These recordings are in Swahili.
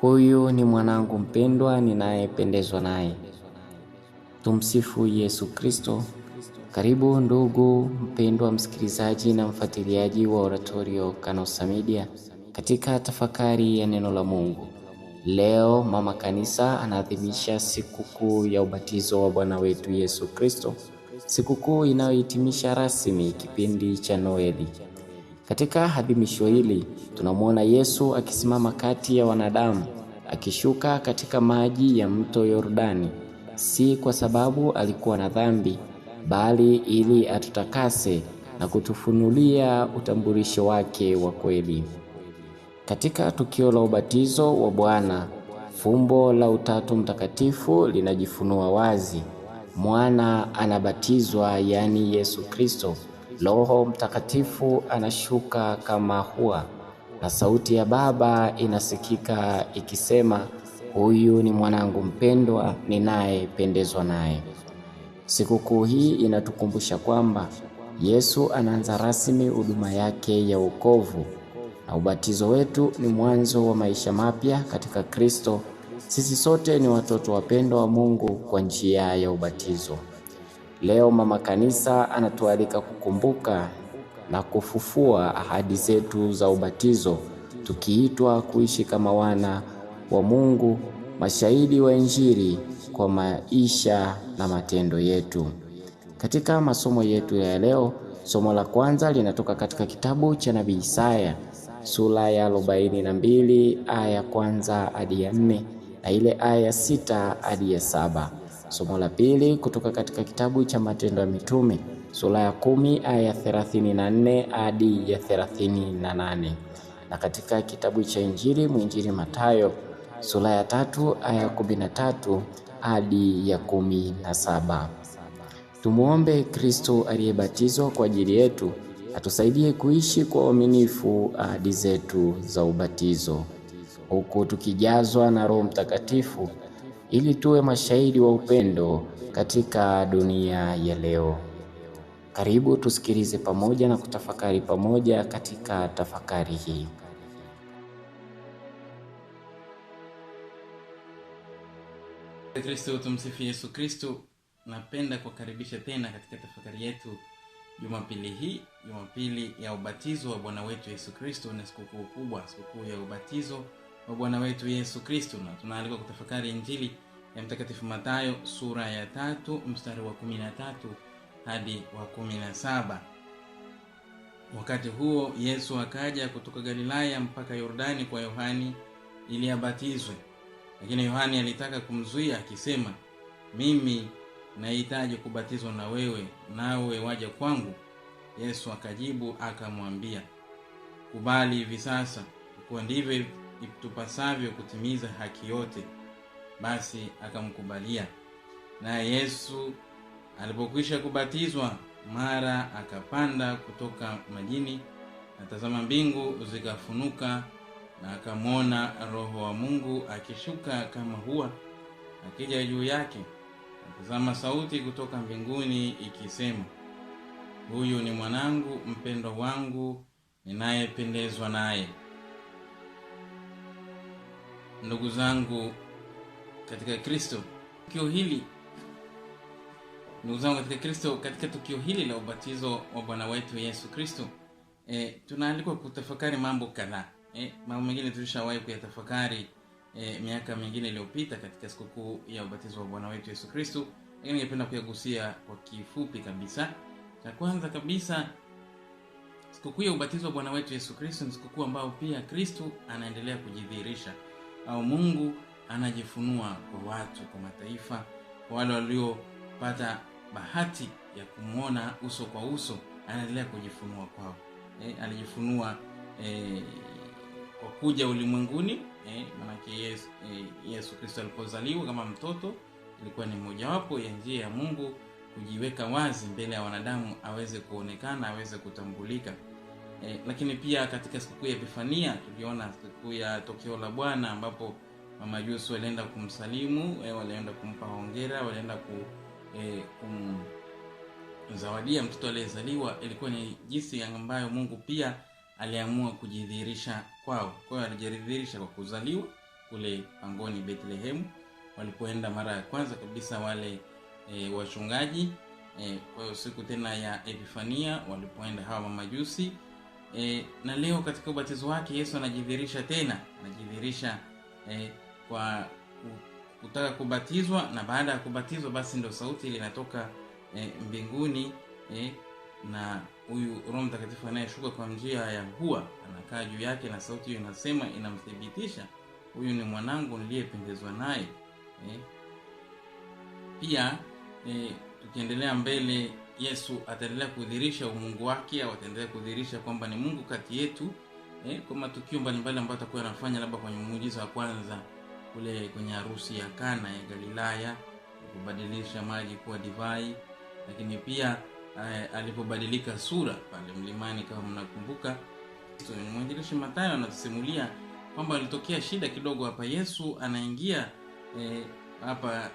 Huyu ni mwanangu mpendwa ninayependezwa naye. Tumsifu Yesu Kristo. Karibu ndugu mpendwa msikilizaji na mfuatiliaji wa Oratorio Kanosa Media katika tafakari ya neno la Mungu. Leo mama kanisa anaadhimisha sikukuu ya ubatizo wa Bwana wetu Yesu Kristo, sikukuu inayohitimisha rasmi kipindi cha Noeli. Katika adhimisho hili tunamwona Yesu akisimama kati ya wanadamu, akishuka katika maji ya mto Yordani, si kwa sababu alikuwa na dhambi, bali ili atutakase na kutufunulia utambulisho wake wa kweli. Katika tukio la ubatizo wa Bwana, fumbo la Utatu Mtakatifu linajifunua wazi. Mwana anabatizwa, yaani Yesu Kristo. Roho Mtakatifu anashuka kama hua, na sauti ya Baba inasikika ikisema, huyu ni mwanangu mpendwa ninayependezwa naye. Sikukuu hii inatukumbusha kwamba Yesu anaanza rasmi huduma yake ya wokovu, na ubatizo wetu ni mwanzo wa maisha mapya katika Kristo. Sisi sote ni watoto wapendwa wa Mungu kwa njia ya ubatizo. Leo mama kanisa anatualika kukumbuka na kufufua ahadi zetu za ubatizo, tukiitwa kuishi kama wana wa Mungu, mashahidi wa Injili kwa maisha na matendo yetu. Katika masomo yetu ya leo, somo la kwanza linatoka katika kitabu cha Nabii Isaya sura ya 42 aya ya kwanza hadi ya 4 na ile aya ya 6 hadi ya 7. Somo la pili kutoka katika kitabu cha Matendo ya Mitume sura ya 10 aya ya 34 hadi ya 38, na katika kitabu cha Injili mwinjili Mathayo sura ya 3 aya ya 13 hadi ya 17. Tumuombe Kristo aliyebatizwa kwa ajili yetu atusaidie kuishi kwa uaminifu ahadi zetu za ubatizo, huku tukijazwa na Roho Mtakatifu ili tuwe mashahidi wa upendo katika dunia ya leo. Karibu tusikilize pamoja na kutafakari pamoja katika tafakari hii. Kristo, tumsifu Yesu Kristo. Napenda kukaribisha tena katika tafakari yetu Jumapili hii, Jumapili ya ubatizo wa Bwana wetu Yesu Kristo. Ni sikukuu kubwa, sikukuu ya ubatizo wa Bwana wetu Yesu Kristo, na tunaalikwa kutafakari Injili ya Mtakatifu Mathayo sura ya 3 mstari wa 13 hadi wa 17. Wakati huo Yesu akaja kutoka Galilaya mpaka Yordani kwa Yohani ili abatizwe. Lakini Yohani alitaka kumzuia akisema, mimi nahitaji kubatizwa na wewe, nawe waje kwangu? Yesu akajibu akamwambia, kubali hivi sasa, kwa ndivyo itupasavyo kutimiza haki yote. Basi akamkubalia. Na Yesu alipokwisha kubatizwa, mara akapanda kutoka majini, na tazama mbingu zikafunuka, na akamwona Roho wa Mungu akishuka kama hua akija juu yake. Tazama sauti kutoka mbinguni ikisema, huyu ni mwanangu mpendwa wangu ninayependezwa naye. Ndugu zangu katika Kristo, katika tukio hili la ubatizo wa Bwana wetu Yesu Kristo, tunaalikwa kutafakari mambo kadhaa. Mambo mengine tulishawahi kuyatafakari miaka mingine iliyopita katika sikukuu ya ubatizo wa Bwana wetu Yesu Kristo, lakini ningependa kuyagusia kwa kifupi kabisa. Cha kwanza kabisa, sikukuu ya ubatizo wa Bwana wetu Yesu Kristo ni sikukuu ambayo pia Kristo anaendelea kujidhihirisha, au Mungu anajifunua kwa watu, kwa mataifa, kwa wale waliopata bahati ya kumuona uso kwa uso, anaendelea kujifunua kwao. Alijifunua kwa kuja ulimwenguni. Maana Yesu Kristo alipozaliwa kama mtoto, ilikuwa ni mojawapo ya njia ya Mungu kujiweka wazi mbele ya wanadamu, aweze kuonekana, aweze kutambulika. Lakini pia katika sikukuu ya Epifania tuliona sikukuu ya tokeo la Bwana, ambapo mamajusi walienda kumsalimu, walienda kumpa hongera, walienda kumzawadia mtoto aliyezaliwa. Ilikuwa ni jinsi ambayo Mungu pia aliamua kujidhihirisha kwao. Kwa hiyo alijidhihirisha kwa kuzaliwa, kule pangoni Bethlehem, walipoenda mara ya kwanza kabisa wale wachungaji. Kwa hiyo siku tena ya Epifania walipoenda hawa mamajusi. Na leo katika ubatizo wake Yesu anajidhihirisha tena, anajidhihirisha kwa kutaka kubatizwa, na baada ya kubatizwa basi ndio sauti ile inatoka mbinguni, na huyu Roho Mtakatifu anayeshuka kwa njia ya hua anakaa juu yake, na sauti hiyo inasema, inamthibitisha huyu ni mwanangu niliyependezwa naye. Pia tukiendelea mbele, Yesu ataendelea kudhihirisha umungu wake, au ataendelea kudhihirisha kwamba ni Mungu kati yetu kwa matukio mbalimbali ambayo atakuwa anafanya, labda kwenye muujiza wa kwanza kule kwenye harusi ya Kana ya Galilaya, kubadilisha maji kuwa divai, lakini pia alipobadilika sura pale mlimani, kama mnakumbuka. Mwandishi Mathayo anatusimulia kwamba alitokea shida kidogo hapa. Yesu anaingia hapa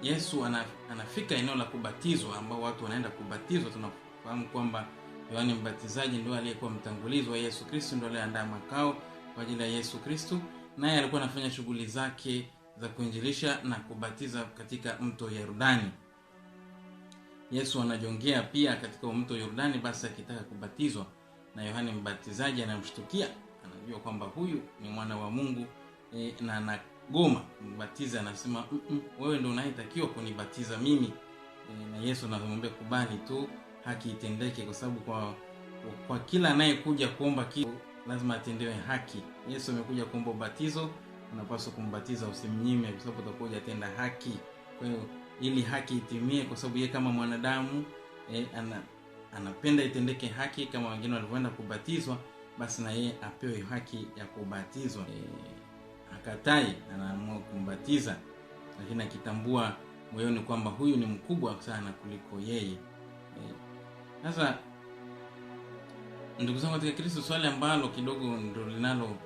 Yesu anafika eneo la kubatizwa, ambao watu wanaenda kubatizwa. Tunafahamu kwamba Yohane Mbatizaji ndio aliyekuwa mtangulizi wa Yesu Kristo, ndio aliyeandaa makao kwa ajili ya Yesu Kristo, naye alikuwa anafanya shughuli zake za kuinjilisha na kubatiza katika mto Yordani. Yesu anajongea pia katika mto Yordani basi akitaka kubatizwa, na Yohane Mbatizaji anamshtukia, anajua kwamba huyu ni mwana wa Mungu na anagoma kumbatiza, anasema wewe ndio unayetakiwa kunibatiza mimi. Na Yesu anamwambia kubali tu, haki itendeke, kwa sababu kwa kila anayekuja kuomba kitu lazima atendewe haki. Yesu amekuja kuomba ubatizo, unapaswa kumbatiza, usimnyime, kwa sababu utakuja tenda haki. Kwa hiyo ili haki itimie, kwa sababu yeye kama mwanadamu anapenda itendeke haki, kama wengine walivyoenda kubatizwa, basi na yeye apewe haki ya kubatizwa. Hakatai, anaamua kumbatiza, lakini akitambua moyoni kwamba huyu ni mkubwa sana kuliko yeye. Sasa ndugu zangu katika Kristo, swali ambalo kidogo ndio linalo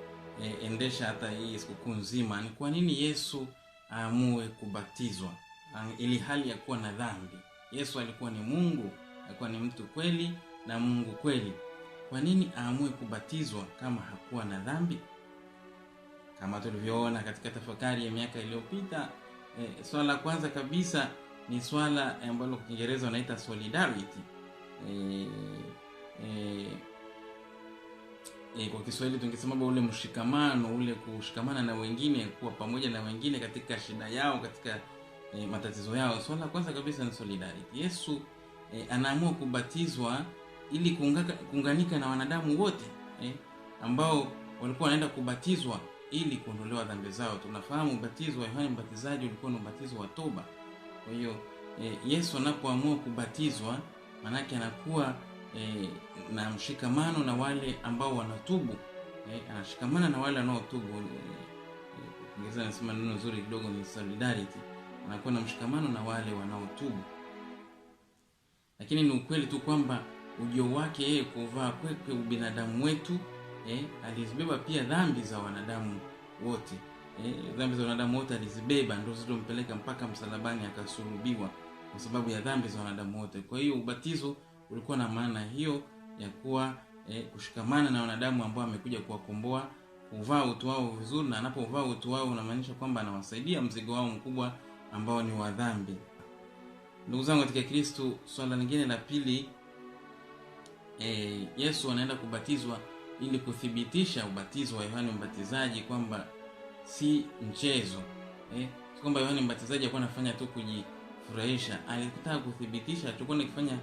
endesha hata hii sikukuu nzima ni kwa nini Yesu aamue kubatizwa ili hali ya kuwa na dhambi. Yesu alikuwa ni Mungu, alikuwa ni mtu kweli na Mungu kweli. Kwa nini aamue kubatizwa kama hakuwa na dhambi? Kama tulivyoona katika tafakari ya miaka iliyopita, swala la kwanza kabisa ni swala ambalo kwa Kiingereza wanaita solidarity. Kwa Kiswahili tungesema ule mshikamano, ule kushikamana na wengine, kuwa pamoja na wengine katika shida yao, katika matatizo yao. Swala la kwanza kabisa ni solidarity. Yesu anaamua kubatizwa ili kuunganika na wanadamu wote ambao walikuwa wanaenda kubatizwa ili kuondolewa dhambi zao. Tunafahamu ubatizo wa Yohane Mbatizaji ulikuwa ni ubatizo wa toba. Kwa hiyo Yesu anapoamua kubatizwa, manake anakuwa na mshikamano na wale ambao wanatubu. Anashikamana na wale wanaotubu. Ingeza nasema neno nzuri kidogo ni solidarity. Anakuwa na mshikamano na wale wanaotubu. Lakini ni ukweli tu kwamba ujio wake yeye kuvaa kwekwe ubinadamu wetu, alizibeba pia dhambi za wanadamu wote. Dhambi za wanadamu wote alizibeba, ndio zilizompeleka mpaka msalabani akasulubiwa kwa sababu ya dhambi za wanadamu wote. Kwa hiyo ubatizo ulikuwa na maana hiyo ya kuwa kushikamana na wanadamu ambao amekuja kuwakomboa, kuvaa utu wao vizuri, na anapovaa utu wao unamaanisha kwamba anawasaidia mzigo wao mkubwa ambao ni wa dhambi. Ndugu zangu katika Kristo, swala lingine la pili, Yesu anaenda kubatizwa ili kuthibitisha ubatizo wa Yohane Mbatizaji kwamba si mchezo. Si kwamba Yohane Mbatizaji alikuwa anafanya tu kujifurahisha, alitaka kuthibitisha alichokuwa anafanya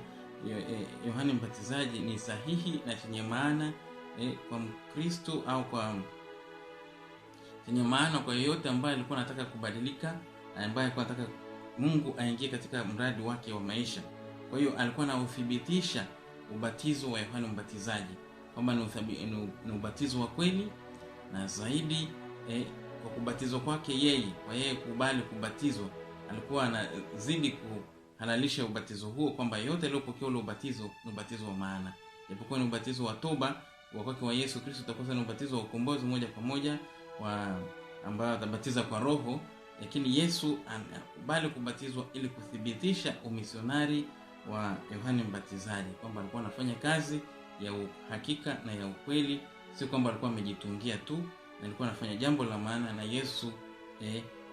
Yohane Mbatizaji ni sahihi na chenye maana kwa Mkristo, au kwa chenye maana kwa yeyote ambaye alikuwa anataka kubadilika, ambaye alikuwa anataka Mungu aingie katika mradi wake wa maisha. Kwa hiyo alikuwa anauthibitisha ubatizo wa Yohane Mbatizaji kwamba ni ubatizo wa kweli, na zaidi kwa kubatizwa kwake yeye, kwa yeye kubali kubatizwa, alikuwa anazidi kuhalalisha ubatizo huo, kwamba yote aliyopokea ule ubatizo ni ubatizo wa maana. Japokuwa ni ubatizo wa toba wa kwake wa Yesu Kristo, utakosa ni ubatizo wa ukombozi moja kwa moja ambao atabatiza kwa Roho, lakini Yesu anakubali kubatizwa ili kuthibitisha umisionari wa Yohane Mbatizaji, kwamba alikuwa anafanya kazi ya uhakika na ya ukweli, si kwamba alikuwa amejitungia tu na alikuwa anafanya jambo la maana, na Yesu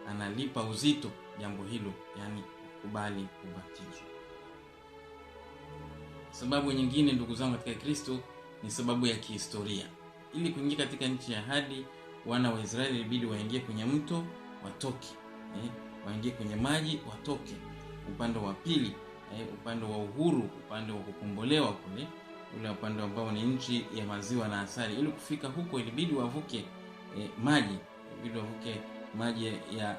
analipa uzito jambo hilo, yani kubali kubatizwa. Sababu nyingine, ndugu zangu katika Kristo, ni sababu ya kihistoria. Ili kuingia katika nchi ya ahadi, wana wa Israeli ilibidi waingie kwenye mto watoke, waingie kwenye maji watoke, upande wa pili, upande wa uhuru, upande wa kukombolewa kule, ule upande ambao ni nchi ya maziwa na asali. Ili kufika huko ilibidi wavuke maji ya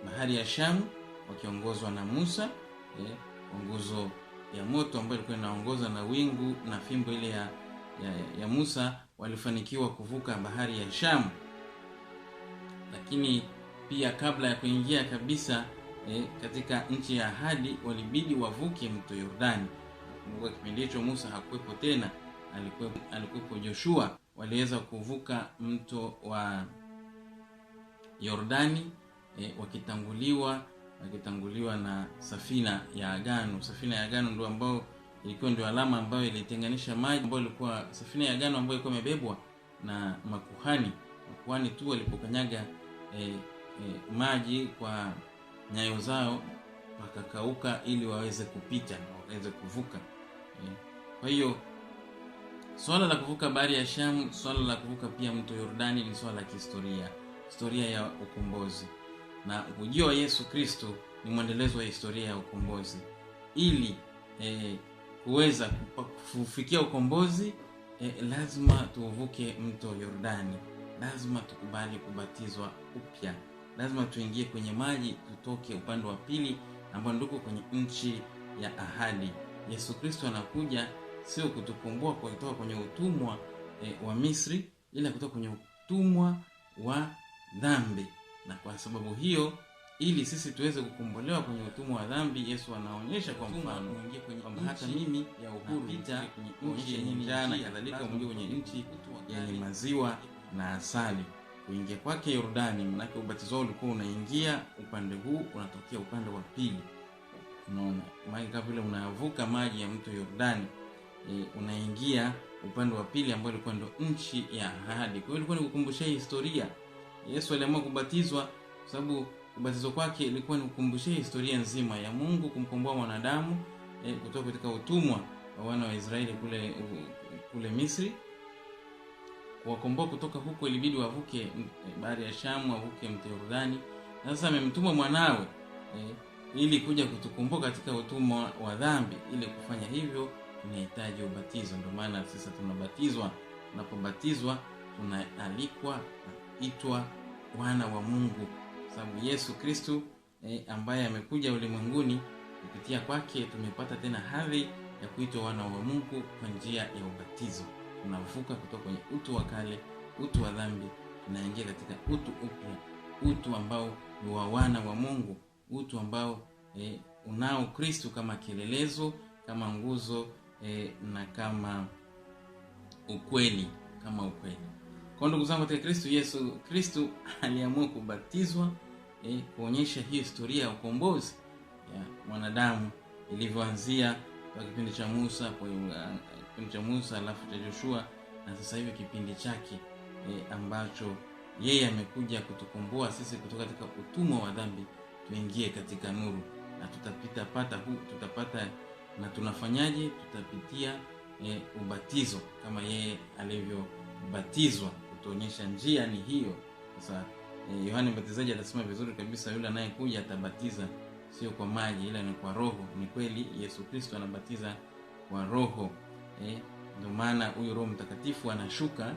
bahari ya Shamu, wakiongozwa na Musa, nguzo ya moto ambayo ilikuwa inaongoza na wingu na fimbo ile ya Musa. Walifanikiwa kuvuka bahari ya Shamu. Lakini pia kabla ya kuingia kabisa katika nchi ya ahadi, walibidi wavuke mto Yordani. Kwa kipindi hicho Musa hakuwepo tena, alikuwepo Joshua. Waliweza kuvuka mto wa Yordani wakitanguliwa na safina ya agano. Safina ya agano ndio ambao ilikuwa ndio alama ambayo ilitenganisha maji, ambayo ilikuwa safina ya agano ambayo ilikuwa imebebwa na makuhani. Makuhani tu walipokanyaga maji kwa nyayo zao wakakauka, ili waweze kupita, waweze kuvuka. Kwa hiyo swala la kuvuka bahari ya Shamu, swala la kuvuka pia mto Yordani ni swala la kihistoria, historia ya ukombozi. Na ujio wa Yesu Kristo ni mwendelezo wa historia ya ukombozi. Ili kuweza kufikia ukombozi, lazima tuvuke mto Yordani, lazima tukubali kubatizwa upya, lazima tuingie kwenye maji, tutoke upande wa pili ambao ndiko kwenye nchi ya ahadi. Yesu Kristo anakuja sio kutukomboa kutoka kwenye utumwa wa Misri, ila kutoka kwenye utumwa wa dhambi. Na kwa sababu hiyo, ili sisi tuweze kukombolewa kwenye utumwa wa dhambi, Yesu anaonyesha kwa mfano kwamba hata mimi ya uhuru nita kwenye nchi yenye njaa na kadhalika, mwingie kwenye nchi yenye maziwa na asali. Kuingia kwake Yordani, manake ubatizo ulikuwa unaingia upande huu, unatokea upande wa pili. Unaona, maana kama vile unavuka maji ya mto Yordani, unaingia upande wa pili ambao ulikuwa ndio nchi ya ahadi. Kwa hiyo ilikuwa ni kukumbushia historia. Yesu aliamua kubatizwa kwa sababu ubatizo kwake ilikuwa ni kukumbushia historia nzima ya Mungu kumkomboa mwanadamu kutoka katika utumwa wa wana wa Israeli kule Misri. Kuwakomboa kutoka huko ilibidi wavuke bahari ya Shamu, wavuke mto Yordani. Na sasa amemtuma mwanawe ili kuja kutukomboa katika utumwa wa dhambi. Ili kufanya hivyo tunahitaji ubatizo. Ndio maana sisi tunabatizwa. Tunapobatizwa tunaalikwa kuitwa wana wa Mungu, sababu Yesu Kristo ambaye amekuja ulimwenguni, kupitia kwake tumepata tena hadhi ya kuitwa wana wa Mungu kwa njia ya ubatizo. Tunavuka kutoka kwenye utu wa kale, utu wa dhambi, tunaingia katika utu upya, utu ambao ni wa wana wa Mungu, utu ambao unao Kristo kama kielelezo, kama nguzo na kama ukweli, Kwa ndugu zangu katika Kristo, Yesu Kristo aliamua kubatizwa kuonyesha hii historia ya ukombozi ya mwanadamu ilivyoanzia kwa kipindi cha Musa, alafu cha Joshua, na sasa hivi kipindi chake ambacho yeye amekuja kutukomboa sisi kutoka katika utumwa wa dhambi, tuingie katika nuru. Na tutapata na tunafanyaje? Tutapitia ubatizo kama yeye alivyobatizwa, kutuonyesha njia ni hiyo. Sasa Yohana Mbatizaji anasema vizuri kabisa, yule anayekuja atabatiza sio kwa maji ila ni kwa Roho. Ni kweli Yesu Kristo anabatiza kwa Roho. Ndio maana huyo Roho Mtakatifu anashuka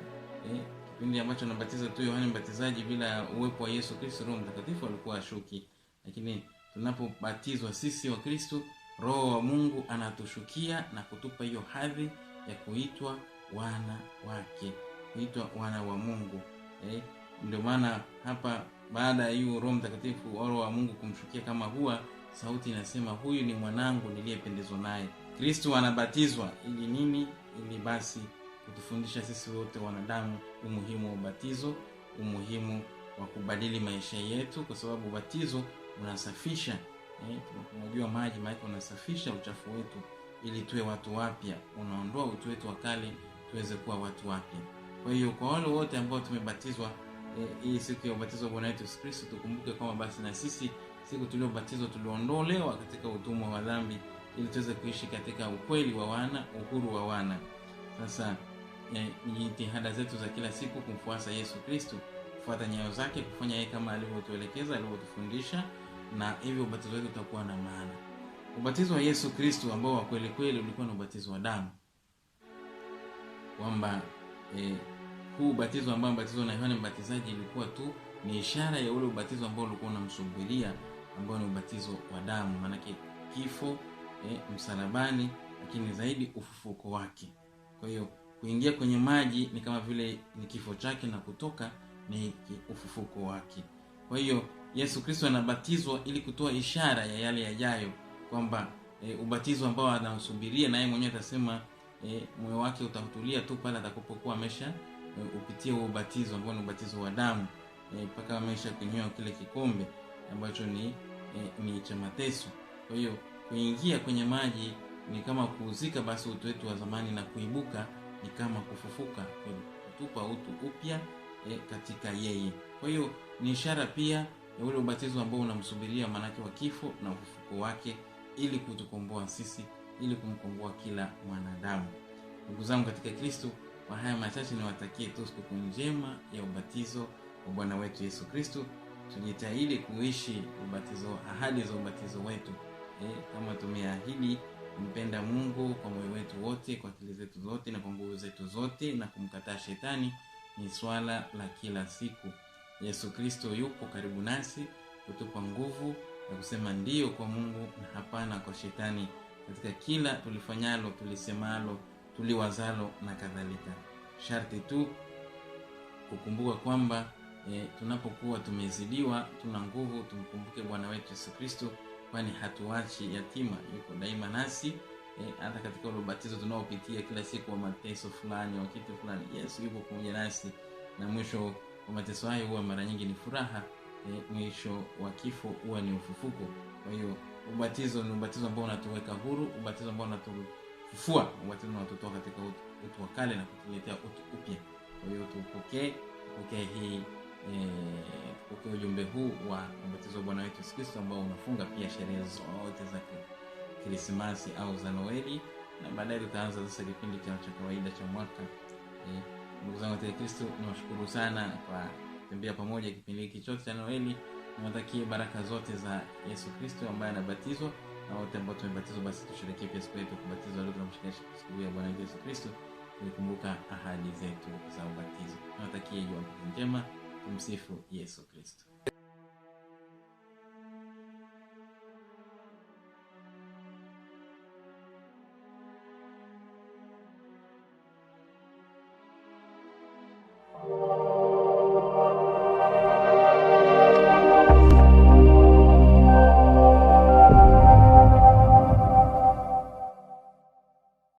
kipindi ambacho anabatiza tu Yohana Mbatizaji, bila uwepo wa Yesu Kristo Roho Mtakatifu alikuwa ashuki. Lakini tunapobatizwa sisi wa Kristo, Roho wa Mungu anatushukia na kutupa hiyo hadhi ya kuitwa wana wake, kuitwa wana wa Mungu. Ndio maana hapa baada ya hiyo Roho Mtakatifu, Roho wa Mungu kumshukia kama huwa, sauti inasema, huyu ni mwanangu niliyependezwa naye. Kristo anabatizwa ili nini? Ili basi kutufundisha sisi wote wanadamu umuhimu wa ubatizo, umuhimu wa kubadili maisha yetu, kwa sababu ubatizo unasafisha. Tunajua maji unasafisha uchafu wetu ili tuwe watu wapya, unaondoa utu wetu wa kale tuweze kuwa watu wapya. Kwa hiyo kwa wale wote ambao tumebatizwa, hii siku ya ubatizo wa Bwana wetu Yesu Kristo, tukumbuke kwamba basi na sisi siku tuliobatizwa tuliondolewa katika utumwa wa dhambi ili tuweze kuishi katika ukweli wa wana, uhuru wa wana. Sasa jitihada zetu za kila siku kumfuasa Yesu Kristo, kufuata nyayo zake, kufanya yeye kama alivyotuelekeza, alivyotufundisha, na hivyo ubatizo wetu utakuwa na maana. Ubatizo wa Yesu Kristo ambao wa kweli kweli ulikuwa ni ubatizo wa damu, kwamba huu ubatizo ambao ubatizo na Yohana Mbatizaji ilikuwa tu ni ishara ya ule ubatizo ambao ulikuwa unamsubiria, ambao ni ubatizo wa damu, maana kifo msalabani, lakini zaidi ufufuko wake. Kwa hiyo kuingia kwenye maji ni kama vile ni kifo chake, na kutoka ni ufufuko wake. Kwa hiyo Yesu Kristo anabatizwa ili kutoa ishara ya yale yajayo, kwamba ubatizo ambao anausubiria, na yeye mwenyewe atasema moyo wake utatulia tu pale atakapokuwa amesha upitia huo ubatizo ambao ni ubatizo wa damu, mpaka amesha kunywa kile kikombe ambacho ni cha mateso. Kwa hiyo kuingia kwenye maji ni kama kuuzika basi utu wetu wa zamani, na kuibuka ni kama kufufuka, kutupa utu upya katika yeye. Kwa hiyo ni ishara pia ya ule ubatizo ambao unamsubiria, manake wa kifo na ufufuko wake, ili kutukomboa sisi, ili kumkomboa kila mwanadamu. Ndugu zangu katika Kristo, kwa haya machache niwatakie tu siku njema ya ubatizo wa Bwana wetu Yesu Kristo. Tujitahidi kuishi ubatizo, ahadi za ubatizo wetu, kama tumeahidi kumpenda Mungu kwa moyo wetu wote, kwa akili zetu zote, na kwa nguvu zetu zote, na kumkataa shetani. Ni swala la kila siku. Yesu Kristo yupo karibu nasi kutupa nguvu na kusema ndio kwa Mungu na hapana kwa shetani, katika kila tulifanyalo, tulisemalo, tuliwazalo na kadhalika. Sharti tu kukumbuka kwamba tunapokuwa tumezidiwa, tuna nguvu, tumkumbuke Bwana wetu Yesu Kristo, kwani hatuachi yatima, yuko daima nasi. Hata katika ule ubatizo tunaopitia kila siku wa mateso fulani, wa kitu fulani, Yesu yupo pamoja nasi, na mwisho wa mateso hayo huwa mara nyingi ni furaha, mwisho wa kifo huwa ni ufufuko. Kwa hiyo ubatizo ni ubatizo ambao unatuweka huru, ubatizo ambao unatufufua, ubatizo unatutoa katika utu wa kale na kutuletea utu upya. Kwa hiyo tupokee ujumbe huu wa ubatizo wa Bwana wetu Yesu Kristo, ambao unafunga pia sherehe zote za Krismasi au za Noeli, na baadaye tutaanza sasa kipindi cha kawaida cha mwaka. Ndugu zangu katika Kristo, niwashukuru sana kwa kutembea pamoja kipindi hiki chote cha Noeli. Niwatakie baraka zote za Yesu Kristo ambaye anabatizwa, na wote ambao tumebatizwa basi tusherehekee pia siku yetu kubatizwa leo, tunamshikilia siku ya Bwana Yesu Kristo, tukumbuka ahadi zetu za ubatizo. Niwatakie Jumapili njema. Tumsifu Yesu Kristo.